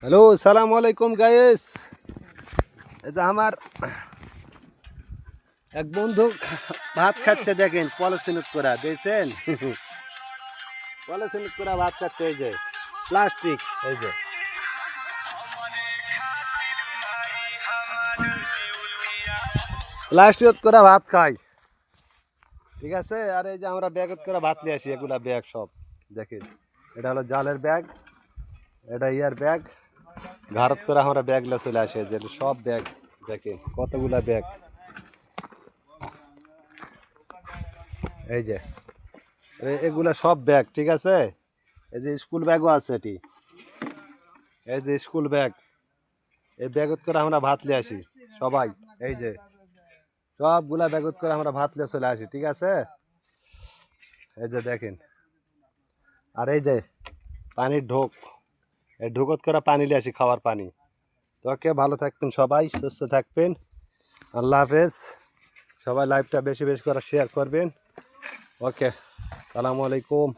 Hello, সালাম আলাইকুম guys. এটা আমার এক বন্ধু ভাত খাচ্ছে, দেখেন পলিথিন করা দেখছেন। পলিথিন করা ভাত খাচ্ছে, এই যে প্লাস্টিক, এই যে প্লাস্টিক করা ভাত খাই, ঠিক আছে। আর এই যে আমরা ব্যাগত করে ভাত নিয়ে আসি, এগুলা ব্যাগ সব দেখেন। এটা হলো জালের ব্যাগ, এটা ইয়ার ব্যাগ, ঘাড়ত করে আমরা ব্যাগগুলো চলে আসে, যে সব ব্যাগ দেখেন কতগুলা ব্যাগ, এই যে এগুলা সব ব্যাগ, ঠিক আছে। এই যে স্কুল ব্যাগও আছে এটি, এই যে স্কুল ব্যাগ, এই ব্যাগত করে আমরা ভাত নিয়ে আসি সবাই, এই যে সবগুলা ব্যাগত করে আমরা ভাত নিয়ে চলে আসি, ঠিক আছে। এই যে দেখেন, আর এই যে পানির ঢোক, এই ঢোকত করে পানি নিয়ে আসি, খাওয়ার পানি। তো ওকে, ভালো থাকবেন সবাই, সুস্থ থাকবেন, আল্লাহ হাফেজ। সবাই লাইভটা বেশি বেশি করে শেয়ার করবেন। ওকে, সালামু আলাইকুম।